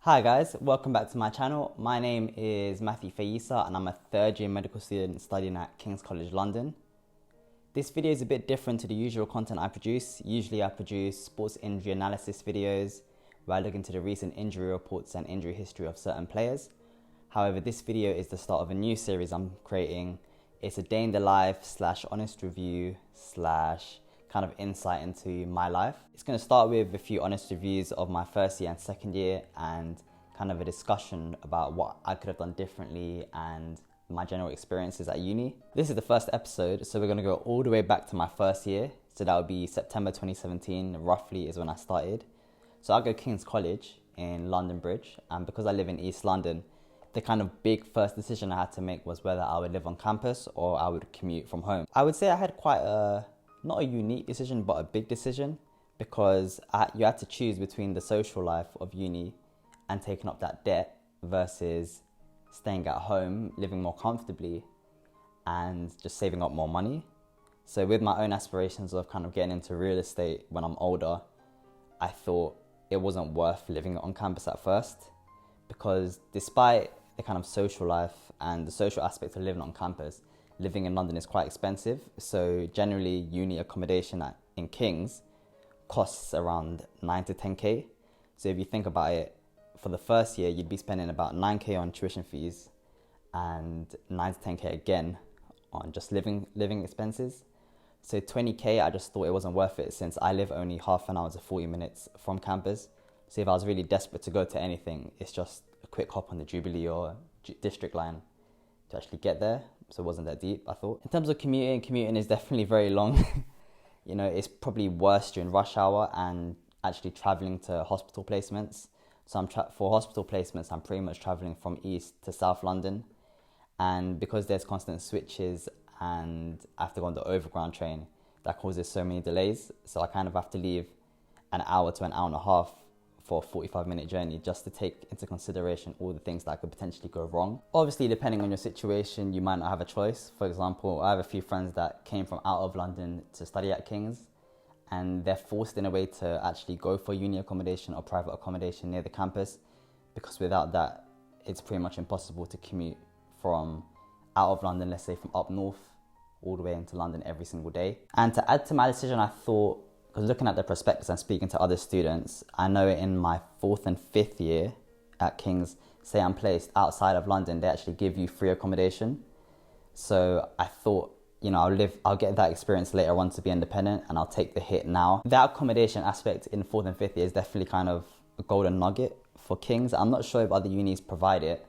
Hi guys, welcome back to my channel. My name is Matthew Fayisa and I'm a third year medical student studying at King's College London. This video is a bit different to the usual content I produce. Usually I produce sports injury analysis videos where I look into the recent injury reports and injury history of certain players. However, this video is the start of a new series I'm creating. It's a day in the life / honest review / kind of insight into my life. It's going to start with a few honest reviews of my first year and second year and kind of a discussion about what I could have done differently and my general experiences at uni. This is the first episode, so we're going to go all the way back to my first year. So that would be September 2017, roughly is when I started. So I go King's College in London Bridge, and because I live in East London, the kind of big first decision I had to make was whether I would live on campus or I would commute from home. I would say I had quite not a unique decision, but a big decision, because you had to choose between the social life of uni and taking up that debt versus staying at home, living more comfortably and just saving up more money. So with my own aspirations of kind of getting into real estate when I'm older, I thought it wasn't worth living on campus at first, because despite the kind of social life and the social aspect of living on campus, living in London is quite expensive. So generally uni accommodation in King's costs around 9 to 10k. So if you think about it, for the first year you'd be spending about 9k on tuition fees and 9 to 10k again on just living expenses. So 20k, I just thought it wasn't worth it, since I live only half an hour to 40 minutes from campus. So if I was really desperate to go to anything, it's just a quick hop on the Jubilee or District line to actually get there. So it wasn't that deep, I thought. In terms of commuting is definitely very long. You know, it's probably worse during rush hour and actually traveling to hospital placements. So for hospital placements, I'm pretty much traveling from East to South London. And because there's constant switches and I have to go on the overground train, that causes so many delays. So I kind of have to leave an hour to an hour and a half for a 45-minute journey just to take into consideration all the things that could potentially go wrong. Obviously, depending on your situation, you might not have a choice. For example, I have a few friends that came from out of London to study at King's, and they're forced in a way to actually go for uni accommodation or private accommodation near the campus, because without that, it's pretty much impossible to commute from out of London, let's say from up north, all the way into London every single day. And to add to my decision, I thought, because looking at the prospectus and speaking to other students, I know in my fourth and fifth year at King's, say I'm placed outside of London, they actually give you free accommodation. So I thought, you know, I'll get that experience later on to be independent, and I'll take the hit now. That accommodation aspect in fourth and fifth year is definitely kind of a golden nugget for King's. I'm not sure if other unis provide it,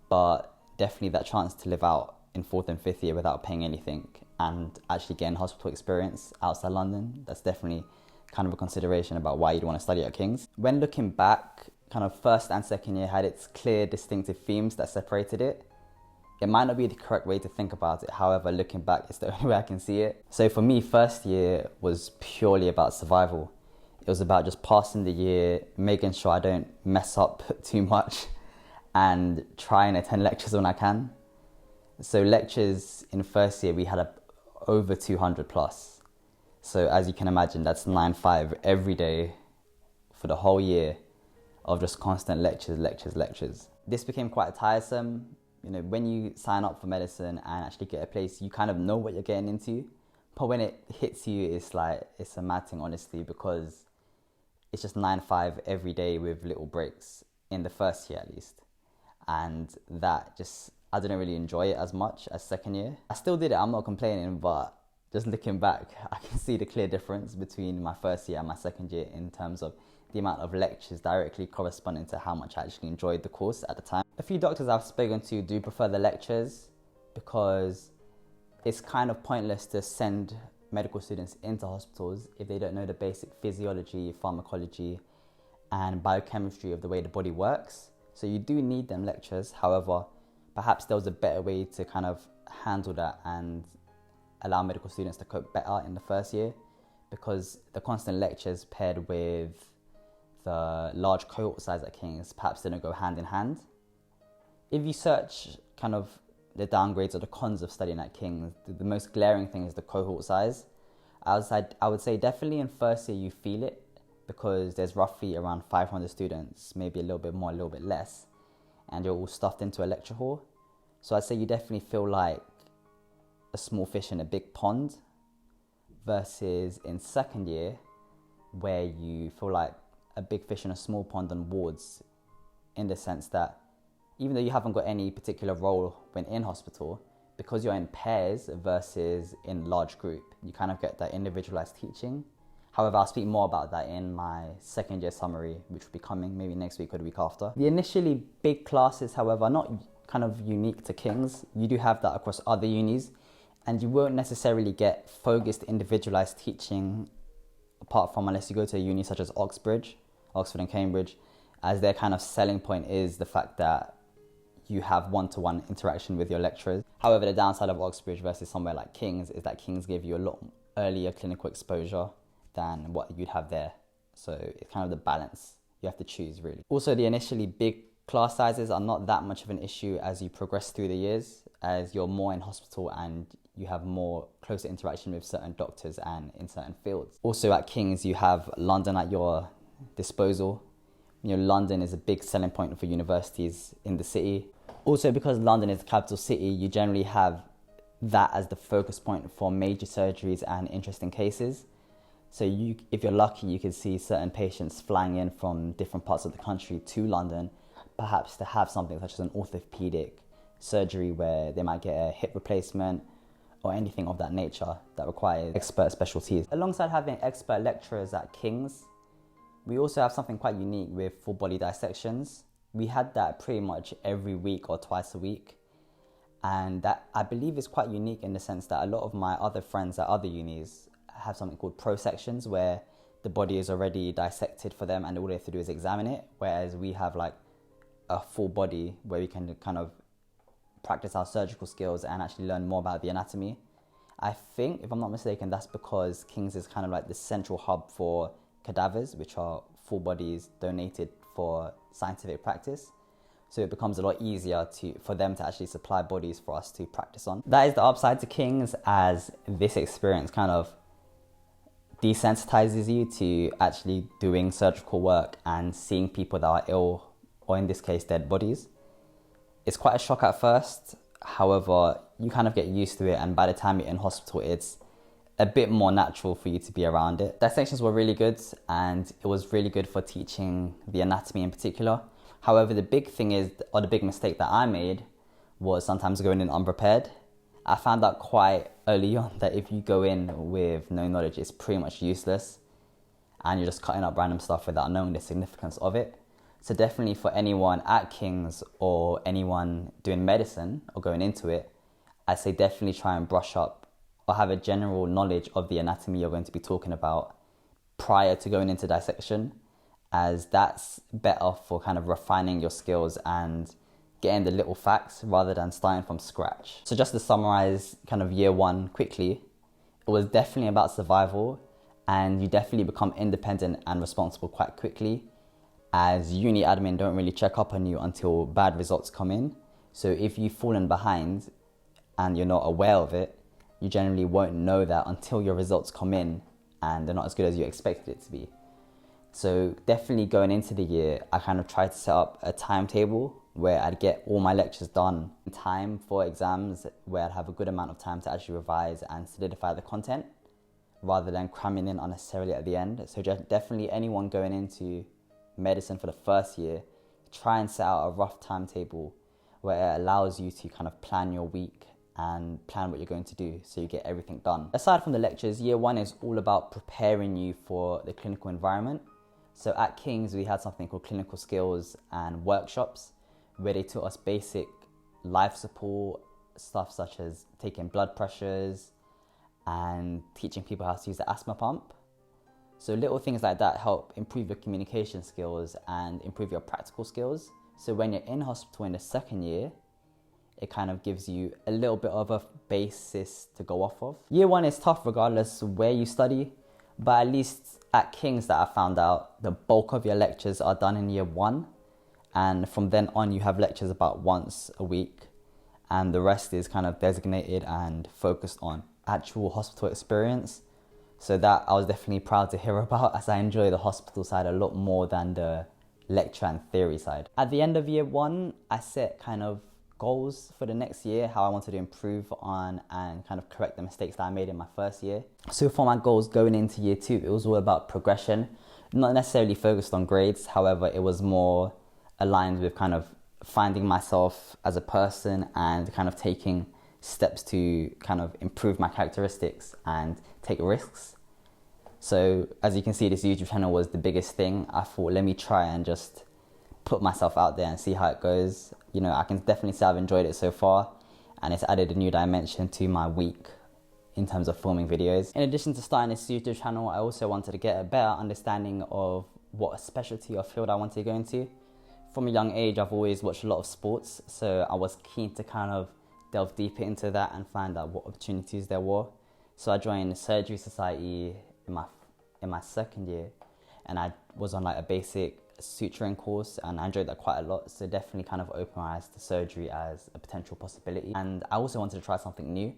but definitely that chance to live out in fourth and fifth year without paying anything and actually getting hospital experience outside London, that's definitely kind of a consideration about why you'd want to study at King's. When looking back, kind of first and second year had its clear distinctive themes that separated it. It might not be the correct way to think about it, however, looking back, it's the only way I can see it. So for me, first year was purely about survival. It was about just passing the year, making sure I don't mess up too much, and try and attend lectures when I can. So lectures in first year, we had over 200 plus. So as you can imagine, that's 9-5 every day for the whole year of just constant lectures. This became quite tiresome. You know, when you sign up for medicine and actually get a place, you kind of know what you're getting into. But when it hits you, it's a mad thing, honestly, because it's just 9-5 every day with little breaks in the first year at least. And that just, I didn't really enjoy it as much as second year. I still did it, I'm not complaining, but just looking back, I can see the clear difference between my first year and my second year in terms of the amount of lectures directly corresponding to how much I actually enjoyed the course at the time. A few doctors I've spoken to do prefer the lectures because it's kind of pointless to send medical students into hospitals if they don't know the basic physiology, pharmacology, and biochemistry of the way the body works. So you do need them lectures. However, perhaps there was a better way to kind of handle that and allow medical students to cope better in the first year, because the constant lectures paired with the large cohort size at King's perhaps didn't go hand in hand. If you search kind of the downgrades or the cons of studying at King's, the most glaring thing is the cohort size. I would say definitely in first year you feel it, because there's roughly around 500 students, maybe a little bit more, a little bit less, and you're all stuffed into a lecture hall. So I'd say you definitely feel like a small fish in a big pond, versus in second year, where you feel like a big fish in a small pond on wards, in the sense that even though you haven't got any particular role when in hospital, because you're in pairs versus in large group, you kind of get that individualized teaching. However, I'll speak more about that in my second year summary, which will be coming maybe next week or the week after. The initially big classes, however, are not kind of unique to King's. You do have that across other unis, and you won't necessarily get focused individualized teaching apart from unless you go to a uni such as Oxford and Cambridge, as their kind of selling point is the fact that you have one-to-one interaction with your lecturers. However, the downside of Oxbridge versus somewhere like King's is that King's give you a lot earlier clinical exposure than what you'd have there. So it's kind of the balance you have to choose, really. Also, the initially big class sizes are not that much of an issue as you progress through the years, as you're more in hospital and you have more closer interaction with certain doctors and in certain fields. Also at King's, you have London at your disposal. You know, London is a big selling point for universities in the city. Also, because London is the capital city, you generally have that as the focus point for major surgeries and interesting cases. So if you're lucky, you can see certain patients flying in from different parts of the country to London, perhaps to have something such as an orthopedic surgery where they might get a hip replacement or anything of that nature that requires expert specialties. Alongside having expert lecturers at King's, we also have something quite unique with full body dissections. We had that pretty much every week or twice a week. And that, I believe, is quite unique in the sense that a lot of my other friends at other unis have something called pro sections, where the body is already dissected for them and all they have to do is examine it. Whereas we have like a full body where we can kind of practice our surgical skills and actually learn more about the anatomy. I think, if I'm not mistaken, that's because King's is kind of like the central hub for cadavers, which are full bodies donated for scientific practice. So it becomes a lot easier for them to actually supply bodies for us to practice on. That is the upside to King's, as this experience kind of desensitizes you to actually doing surgical work and seeing people that are ill, or in this case, dead bodies. It's quite a shock at first. However, you kind of get used to it, and by the time you're in hospital, it's a bit more natural for you to be around it. Dissections were really good, and it was really good for teaching the anatomy in particular. However, the big thing is, or the big mistake that I made, was sometimes going in unprepared. I found out quite early on that if you go in with no knowledge, it's pretty much useless, and you're just cutting up random stuff without knowing the significance of it. So definitely for anyone at King's or anyone doing medicine or going into it, I'd say definitely try and brush up or have a general knowledge of the anatomy you're going to be talking about prior to going into dissection, as that's better for kind of refining your skills and getting the little facts rather than starting from scratch. So just to summarize kind of year one quickly, it was definitely about survival, and you definitely become independent and responsible quite quickly, as uni admin don't really check up on you until bad results come in. So if you've fallen behind and you're not aware of it, you generally won't know that until your results come in and they're not as good as you expected it to be. So definitely going into the year, I kind of tried to set up a timetable where I'd get all my lectures done in time for exams, where I'd have a good amount of time to actually revise and solidify the content rather than cramming in unnecessarily at the end. So definitely anyone going into medicine for the first year, try and set out a rough timetable where it allows you to kind of plan your week and plan what you're going to do so you get everything done. Aside from the lectures, year one is all about preparing you for the clinical environment. So at King's, we had something called clinical skills and workshops, where they taught us basic life support, stuff such as taking blood pressures and teaching people how to use the asthma pump. So little things like that help improve your communication skills and improve your practical skills. So when you're in hospital in the second year, it kind of gives you a little bit of a basis to go off of. Year one is tough regardless of where you study, but at least at King's, that I found out, the bulk of your lectures are done in year one. And from then on, you have lectures about once a week, and the rest is kind of designated and focused on actual hospital experience. So that I was definitely proud to hear about, as I enjoy the hospital side a lot more than the lecture and theory side. At the end of year one, I set kind of goals for the next year, how I wanted to improve on and kind of correct the mistakes that I made in my first year. So for my goals going into year two, it was all about progression, not necessarily focused on grades. However, it was more aligned with kind of finding myself as a person and kind of taking steps to kind of improve my characteristics and take risks. So as you can see, this YouTube channel was the biggest thing. I thought, let me try and just put myself out there and see how it goes. You know, I can definitely say I've enjoyed it so far, and it's added a new dimension to my week in terms of filming videos. In addition to starting this YouTube channel, I also wanted to get a better understanding of what specialty or field I wanted to go into. From a young age, I've always watched a lot of sports, so I was keen to kind of delve deeper into that and find out what opportunities there were. So I joined the Surgery Society in my second year, and I was on like a basic suturing course, and I enjoyed that quite a lot. So definitely kind of opened my eyes to surgery as a potential possibility. And I also wanted to try something new.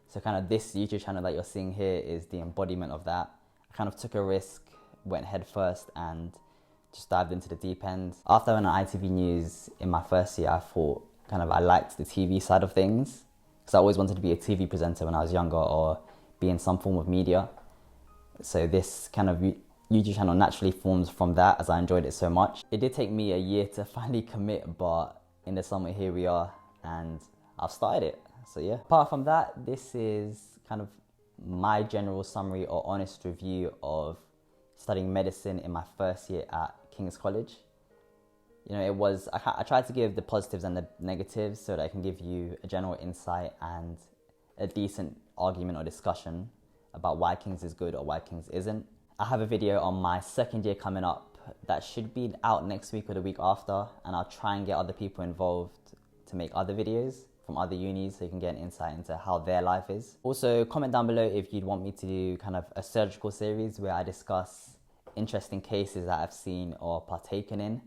So kind of this YouTube channel that you're seeing here is the embodiment of that. I kind of took a risk, went head first and just dived into the deep end. After I went on ITV News in my first year, I thought kind of I liked the TV side of things, because I always wanted to be a TV presenter when I was younger or be in some form of media. So this kind of YouTube channel naturally forms from that, as I enjoyed it so much. It did take me a year to finally commit, but in the summer here we are and I've started it. So yeah. Apart from that, this is kind of my general summary or honest review of studying medicine in my first year at King's College. You know, I tried to give the positives and the negatives so that I can give you a general insight and a decent argument or discussion about why King's is good or why King's isn't. I have a video on my second year coming up that should be out next week or the week after, and I'll try and get other people involved to make other videos from other unis so you can get an insight into how their life is. Also, comment down below if you'd want me to do kind of a surgical series where I discuss interesting cases that I've seen or partaken in,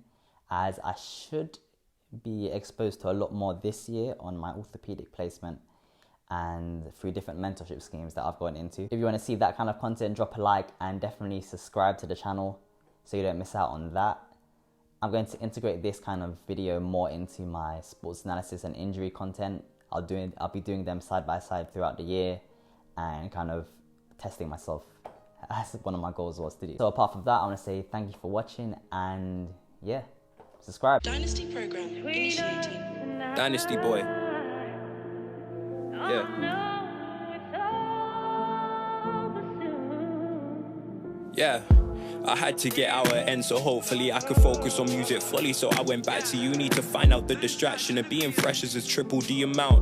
as I should be exposed to a lot more this year on my orthopedic placement and through different mentorship schemes that I've gone into. If you want to see that kind of content, drop a like and definitely subscribe to the channel so you don't miss out on that. I'm going to integrate this kind of video more into my sports analysis and injury content. I'll be doing them side by side throughout the year and kind of testing myself, as one of my goals was to do. So apart from that, I want to say thank you for watching, and yeah, subscribe. Dynasty program initiating. Dynasty boy. Yeah. Yeah. I had to get out at end, so hopefully I could focus on music fully. So I went back to uni to find out the distraction of being fresh as tripled the amount.